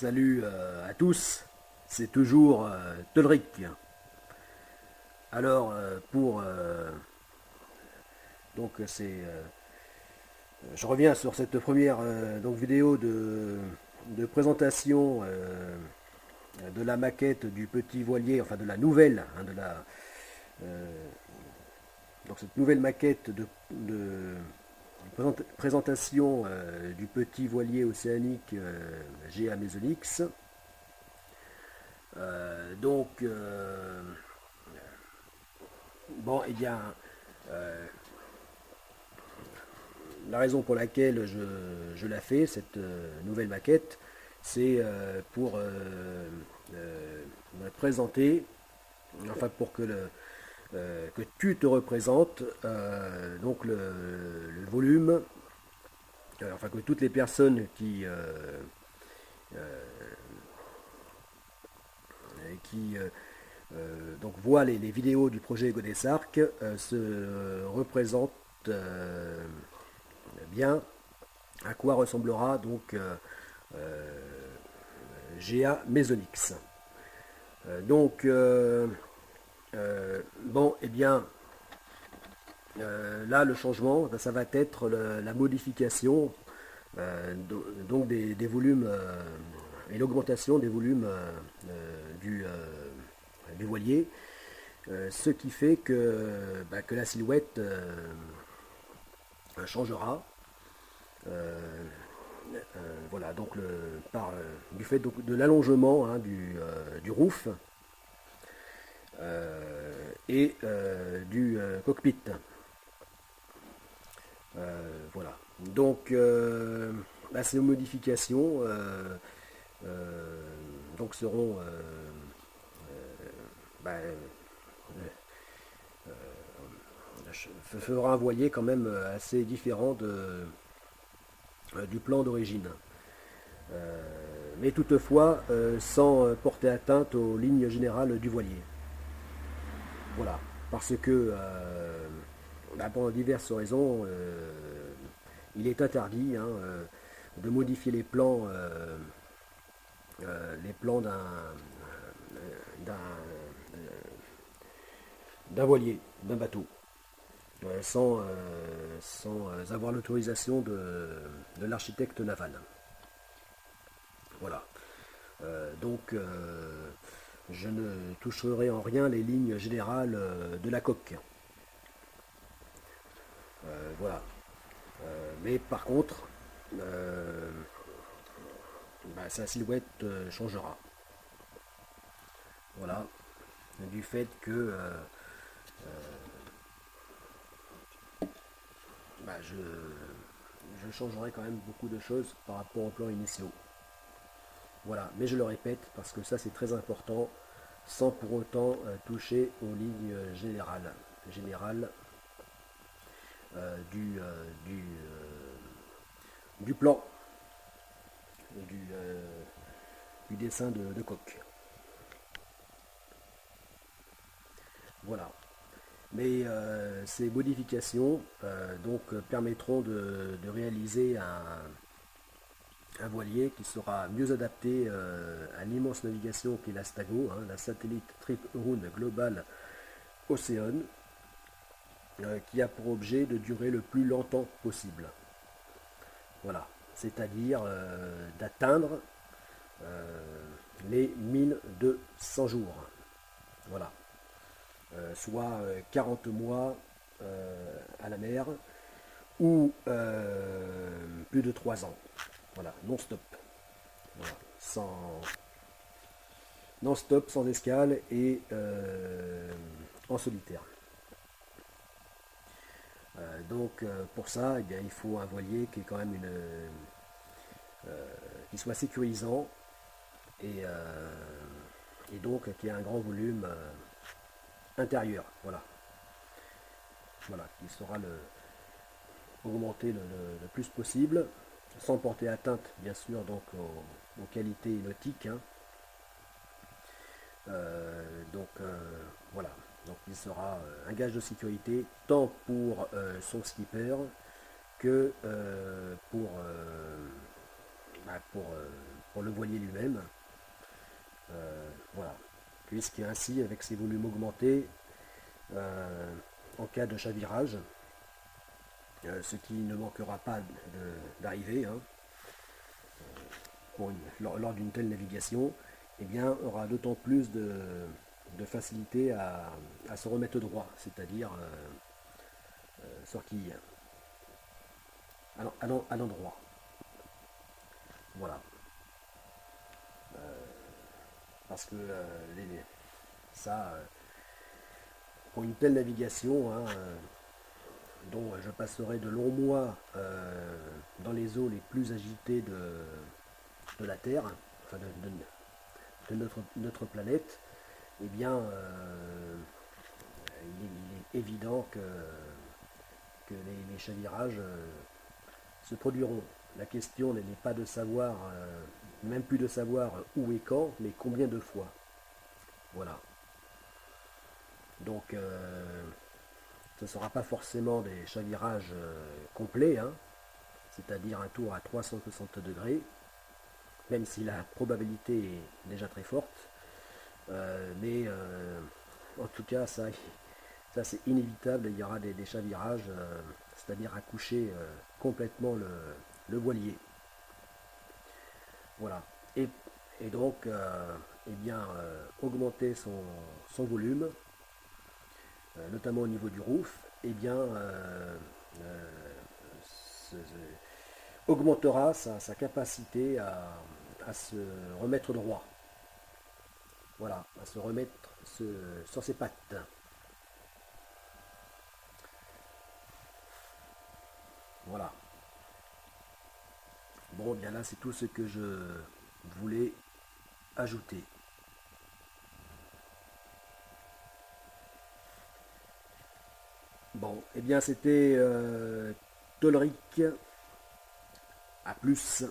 Salut à tous, c'est toujours Tolric. Alors pour donc c'est je reviens sur cette première vidéo de présentation de la maquette du petit voilier, enfin de la nouvelle, euh, donc cette nouvelle maquette de présentation du petit voilier océanique GA Mesonix. Donc bon, eh bien, la raison pour laquelle je la fais, cette nouvelle maquette, c'est pour me présenter, enfin pour que tu te représentes donc le volume, enfin que toutes les personnes qui donc voient les vidéos du projet Godesarc se représentent bien à quoi ressemblera donc GA Mesonix. Donc bon, eh bien là le changement, ben, ça va être la modification donc des volumes et l'augmentation des volumes du voilier, ce qui fait que la silhouette changera. Voilà, donc du fait donc, de l'allongement hein, du roof et du cockpit. Voilà. Donc ces modifications donc seront bah, fera un voilier quand même assez différent du plan d'origine. Mais toutefois sans porter atteinte aux lignes générales du voilier. Voilà. Parce que pour diverses raisons, il est interdit hein, de modifier les plans d'un voilier, d'un bateau, sans avoir l'autorisation de l'architecte naval. Voilà. Donc, je ne toucherai en rien les lignes générales de la coque. Voilà. Mais par contre, sa silhouette changera. Voilà. Du fait que je changerai quand même beaucoup de choses par rapport aux plans initiaux. Voilà, mais je le répète parce que ça c'est très important, sans pour autant toucher aux lignes générales du plan, du, euh, du dessin de coque. Voilà. Mais ces modifications permettront de réaliser un voilier qui sera mieux adapté à l'immense navigation qu'est la STAGO, hein, la Satellite Trip Run Global Ocean, qui a pour objet de durer le plus longtemps possible. Voilà, c'est-à-dire d'atteindre les 1200 jours. Voilà, soit 40 mois à la mer ou plus de 3 ans. Voilà, non-stop. Voilà, non-stop, sans escale et en solitaire. Donc pour ça, eh bien, il faut un voilier qui est quand même qui soit sécurisant et donc qui a un grand volume intérieur. Voilà, voilà, qui sera augmenté le plus possible, sans porter atteinte bien sûr donc aux qualités nautiques. Hein. Voilà, donc il sera un gage de sécurité tant pour son skipper que pour pour le voilier lui-même. Voilà. Puisqu'ainsi, avec ses volumes augmentés, en cas de chavirage, ce qui ne manquera pas d'arriver hein, lors d'une telle navigation, eh bien, aura d'autant plus de facilité à se remettre droit, c'est-à-dire sur quille, à l'endroit. Voilà. Parce que ça, pour une telle navigation, hein, dont je passerai de longs mois dans les eaux les plus agitées de la Terre, enfin de notre planète, eh bien, il est évident que les chavirages se produiront. La question n'est pas de savoir, même plus de savoir où et quand, mais combien de fois. Voilà. Donc, ce ne sera pas forcément des chavirages complets, hein, c'est-à-dire un tour à 360 degrés, même si la probabilité est déjà très forte. Mais en tout cas, ça c'est inévitable, il y aura des chavirages, c'est-à-dire à coucher complètement le voilier. Voilà. Et donc, eh bien, augmenter son volume, notamment au niveau du roof, eh bien, augmentera sa capacité à se remettre droit. Voilà, à se remettre sur ses pattes. Voilà. Bon, bien là, c'est tout ce que je voulais ajouter. Bon, eh bien, c'était Tolric. À plus.